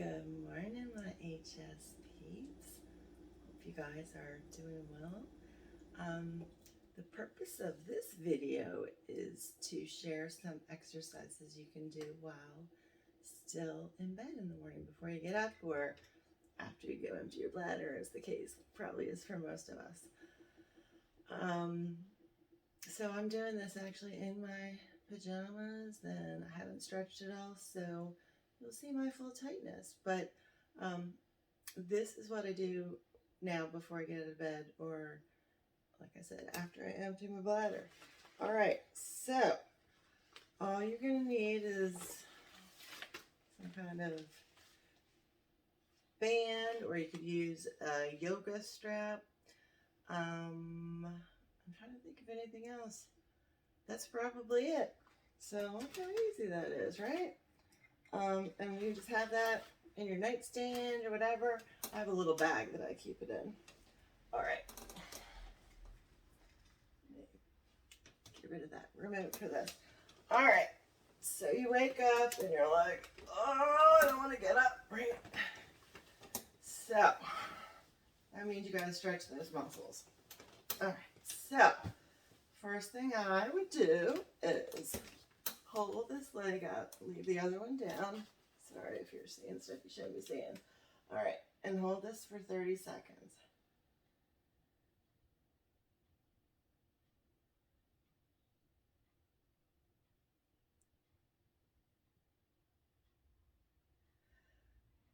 Good morning, my HSPs. Hope you guys are doing well. The purpose of this video is to share some exercises you can do while still in bed in the morning before you get up or after you go empty your bladder, as the case probably is for most of us. So I'm doing this actually in my pajamas, and I haven't stretched at all, so you'll see my full tightness. But this is what I do now before I get out of bed, or like I said, after I empty my bladder. All right, so all you're gonna need is some kind of band, or you could use a yoga strap. I'm trying to think of anything else. That's probably it. So look how easy that is, right? And you just have that in your nightstand or whatever. I have a little bag that I keep it in. All right. Get rid of that remote for this. All right. So you wake up and you're like, oh, I don't want to get up, right? So that means you got to stretch those muscles. All right. So first thing I would do is hold this leg up, leave the other one down. Sorry if you're seeing stuff you shouldn't be seeing. All right, and hold this for 30 seconds.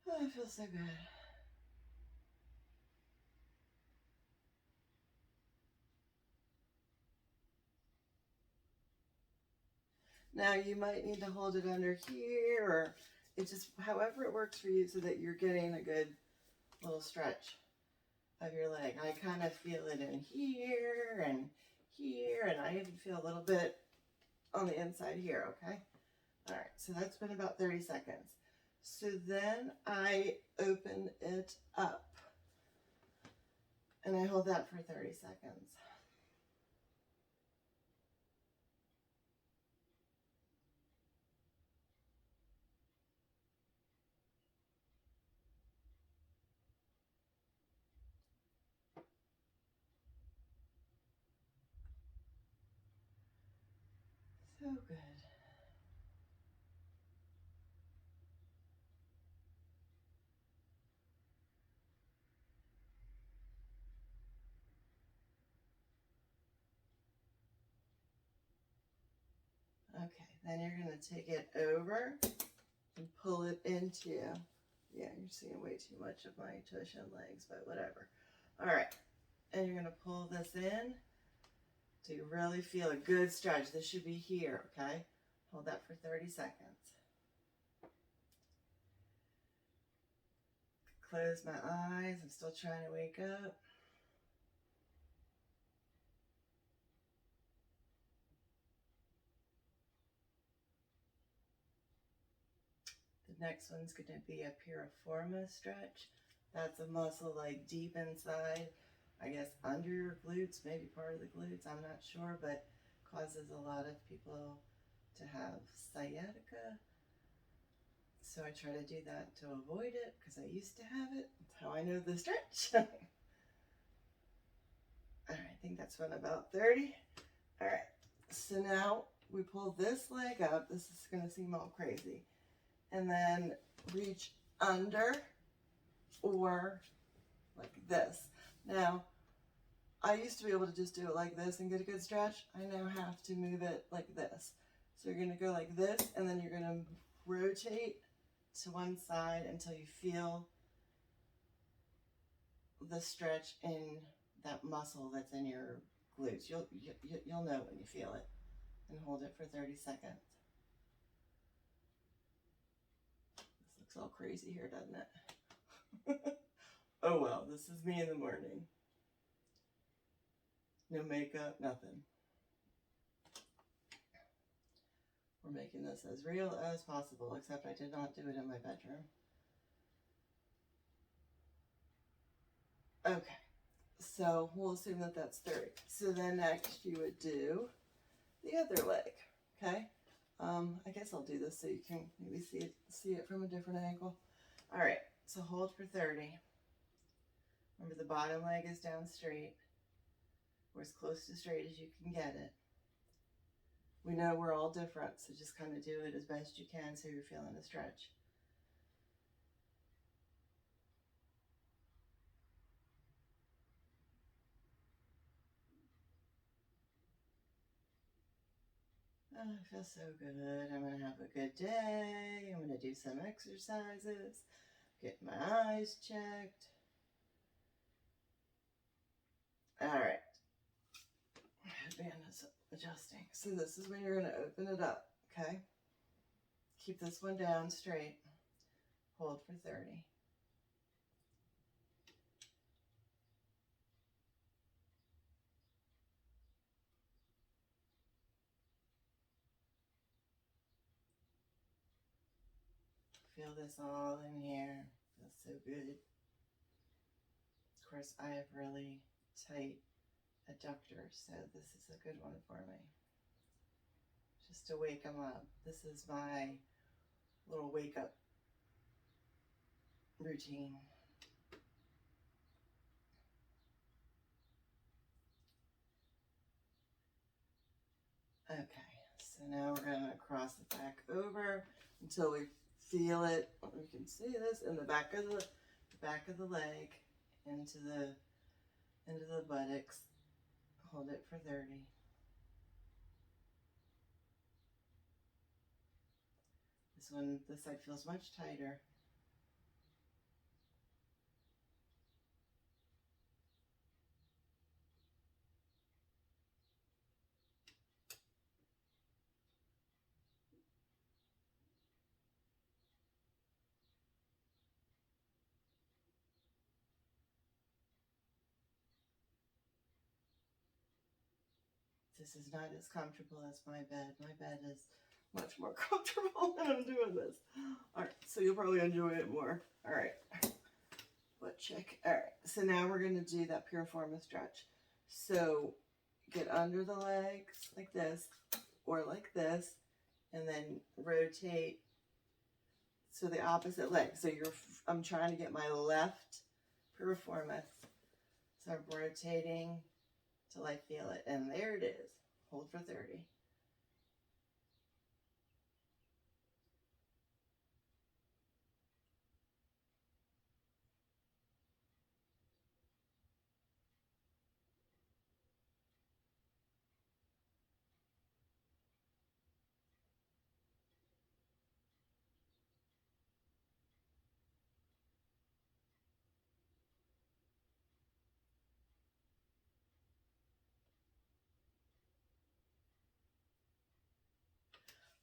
Oh, it feels so good. Now you might need to hold it under here, or it just, however it works for you, so that you're getting a good little stretch of your leg. I kind of feel it in here, and I even feel a little bit on the inside here, okay? All right, so that's been about 30 seconds. So then I open it up, and I hold that for 30 seconds. So good. Okay, then you're going to take it over and pull it into, yeah, you're seeing way too much of my tush and legs, but whatever. All right, and you're going to pull this in so you really feel a good stretch. This should be here, okay? Hold that for 30 seconds. Close my eyes. I'm still trying to wake up. The next one's going to be a piriformis stretch. That's a muscle like deep inside, I guess under your glutes, maybe part of the glutes, I'm not sure, but causes a lot of people to have sciatica. So I try to do that to avoid it because I used to have it. That's how I know the stretch. All right, I think that's been about 30. All right, so now we pull this leg up. This is going to seem all crazy. And then reach under or like this. Now, I used to be able to just do it like this and get a good stretch. I now have to move it like this. So you're going to go like this, and then you're going to rotate to one side until you feel the stretch in that muscle that's in your glutes. You'll know when you feel it, and hold it for 30 seconds. This looks all crazy here, doesn't it? Oh well, this is me in the morning. No makeup, nothing. We're making this as real as possible, except I did not do it in my bedroom. Okay, so we'll assume that that's 30. So then next you would do the other leg, okay? I guess I'll do this so you can maybe see it from a different angle. All right, so hold for 30. Remember the bottom leg is down straight, or as close to straight as you can get it. We know we're all different, so just kind of do it as best you can so you're feeling the stretch. Oh, I feel so good. I'm going to have a good day. I'm going to do some exercises, get my eyes checked. All right. Headband is adjusting. So this is when you're going to open it up, okay? Keep this one down straight. Hold for 30. Feel this all in here. Feels so good. Of course, I have really tight adductors, so this is a good one for me. Just to wake them up. This is my little wake up routine. Okay, so now we're going to cross the back over until we feel it. We can see this in the back of the leg into the buttocks. Hold it for 30. This side feels much tighter. This is not as comfortable as my bed. My bed is much more comfortable when I'm doing this. All right, so you'll probably enjoy it more. All right, butt check. All right, so now we're going to do that piriformis stretch. So get under the legs like this or like this, and then rotate to the opposite leg. So I'm trying to get my left piriformis. So I'm rotating till I feel it, and there it is. Hold for 30.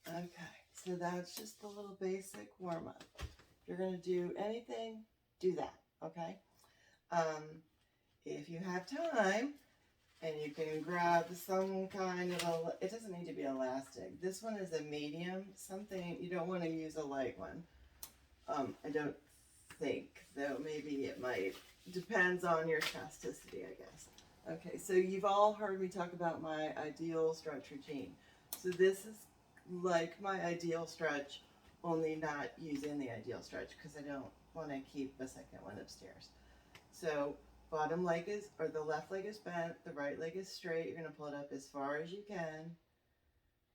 Okay, so that's just a little basic warm-up. If you're going to do anything, do that, okay? If you have time and you can grab some kind of it doesn't need to be elastic. This one is a medium, something, you don't want to use a light one. I don't think, though maybe it might. Depends on your chasticity, I guess. Okay, so you've all heard me talk about my ideal stretch routine. So this is like my ideal stretch, only not using the ideal stretch because I don't want to keep a second one upstairs. So bottom leg is, or the left leg is bent, the right leg is straight. You're going to pull it up as far as you can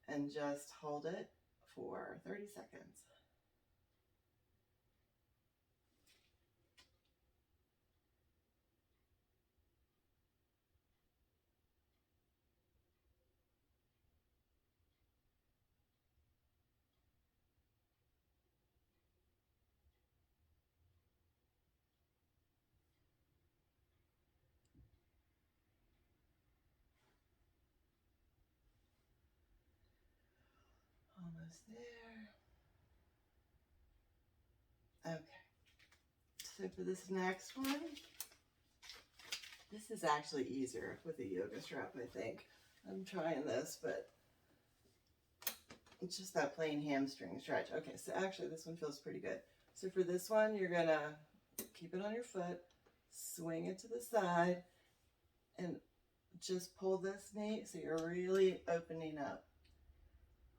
and just hold it for 30 seconds. Almost there. Okay. So for this next one, this is actually easier with a yoga strap, I think. I'm trying this, but it's just that plain hamstring stretch. Okay, so actually this one feels pretty good. So for this one, you're gonna keep it on your foot, swing it to the side, and just pull this knee so you're really opening up.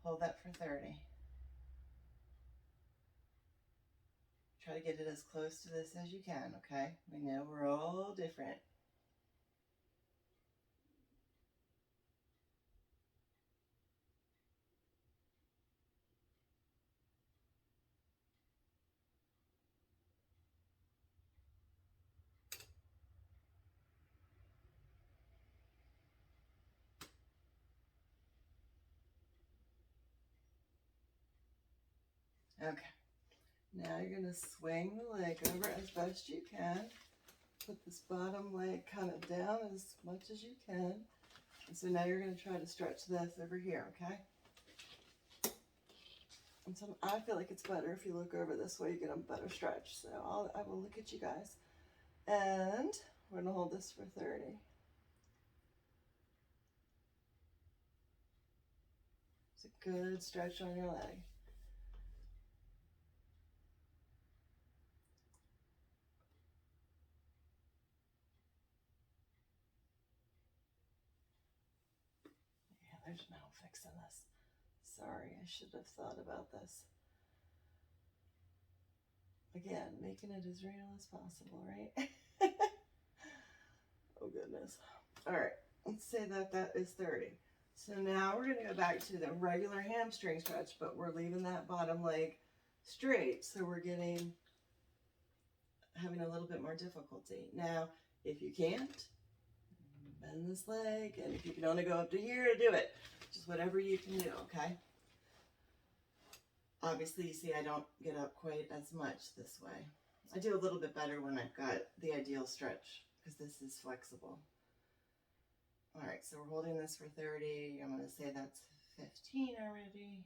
Hold that for 30. Try to get it as close to this as you can, okay? We know we're all different. Okay. Now you're going to swing the leg over as best you can. Put this bottom leg kind of down as much as you can. And so now you're going to try to stretch this over here, okay? And so I feel like it's better if you look over this way, you get a better stretch. So I will look at you guys. And we're going to hold this for 30. It's a good stretch on your leg. Yeah, there's no fixing this. Sorry, I should have thought about this. Again, making it as real as possible, right? Oh, goodness. All right, let's say that that is 30. So now we're going to go back to the regular hamstring stretch, but we're leaving that bottom leg straight. So we're having a little bit more difficulty. Now, if you can't, bend this leg, and if you can only go up to here, do it. Just whatever you can do, okay? Obviously, you see I don't get up quite as much this way. I do a little bit better when I've got the ideal stretch because this is flexible. All right, so we're holding this for 30. I'm going to say that's 15 already.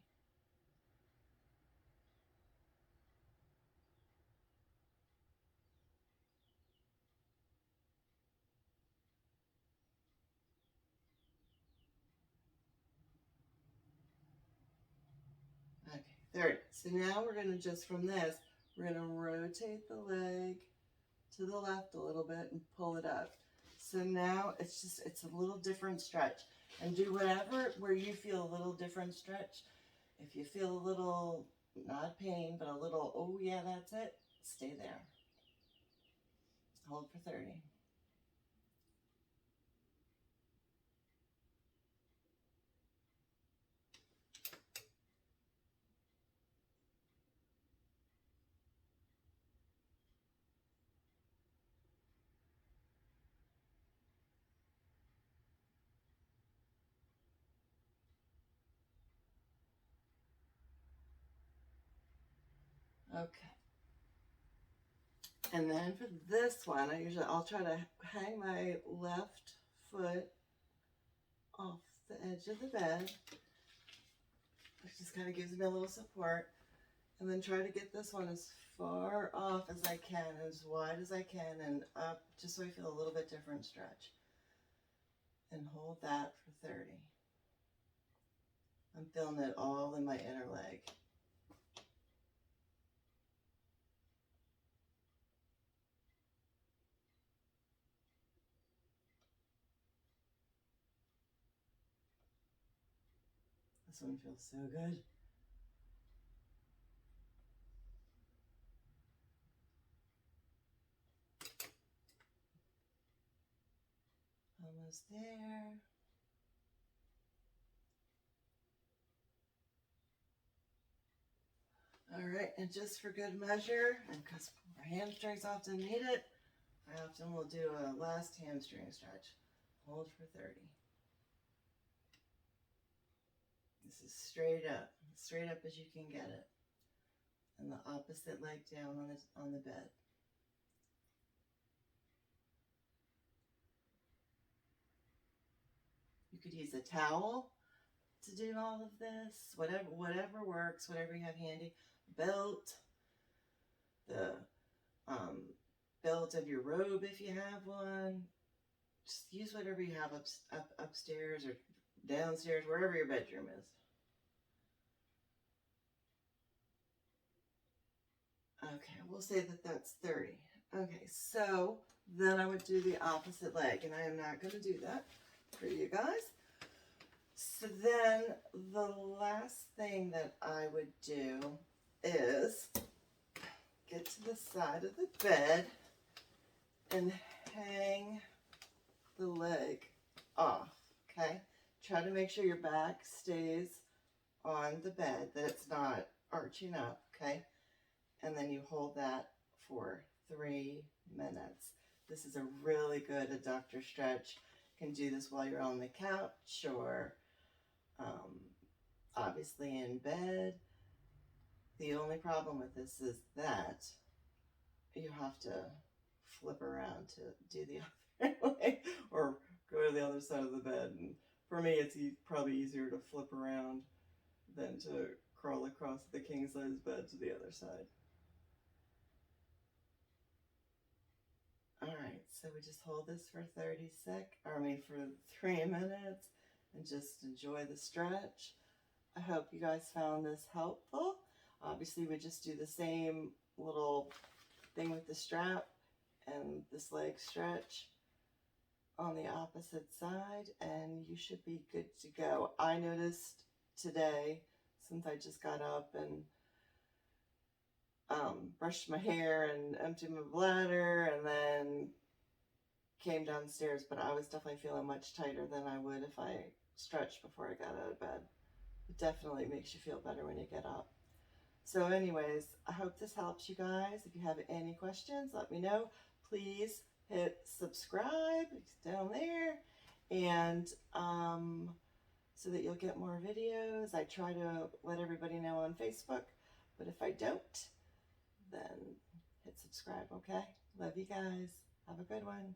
Okay, 30. So now we're going to just from this, we're going to rotate the leg to the left a little bit and pull it up. So now it's a little different stretch. And do whatever where you feel a little different stretch. If you feel a little, not pain, but a little, oh yeah, that's it, stay there. Hold for 30. Okay. And then for this one, I'll try to hang my left foot off the edge of the bed. It just kind of gives me a little support. And then try to get this one as far off as I can, as wide as I can, and up, just so I feel a little bit different stretch. And hold that for 30. I'm feeling it all in my inner leg. This one feels so good. Almost there. All right, and just for good measure, and because our hamstrings often need it, I often will do a last hamstring stretch. Hold for 30. This is straight up as you can get it. And the opposite leg down on the bed. You could use a towel to do all of this, whatever works, whatever you have handy. Belt, the belt of your robe if you have one. Just use whatever you have upstairs or downstairs, wherever your bedroom is. Okay, we'll say that that's 30. Okay, so then I would do the opposite leg, and I am not going to do that for you guys. So then the last thing that I would do is get to to the side of the bed and hang the leg off, okay? Try to make sure your back stays on the bed, that it's not arching up, okay? And then you hold that for 3 minutes. This is a really good adductor stretch. You can do this while you're on the couch or obviously in bed. The only problem with this is that you have to flip around to do the other way or go to the other side of the bed. And for me, it's probably easier to flip around than to crawl across the king size bed to the other side. All right, so we just hold this for 3 minutes and just enjoy the stretch. I hope you guys found this helpful. Obviously, we just do the same little thing with the strap and this leg stretch on the opposite side, and you should be good to go. I noticed today, since I just got up and brushed my hair and emptied my bladder and then came downstairs, but I was definitely feeling much tighter than I would if I stretched before I got out of bed. It definitely makes you feel better when you get up. So anyways, I hope this helps you guys. If you have any questions, let me know. Please hit subscribe, it's down there, and so that you'll get more videos. I try to let everybody know on Facebook, but if I don't, then hit subscribe, okay? Love you guys. Have a good one.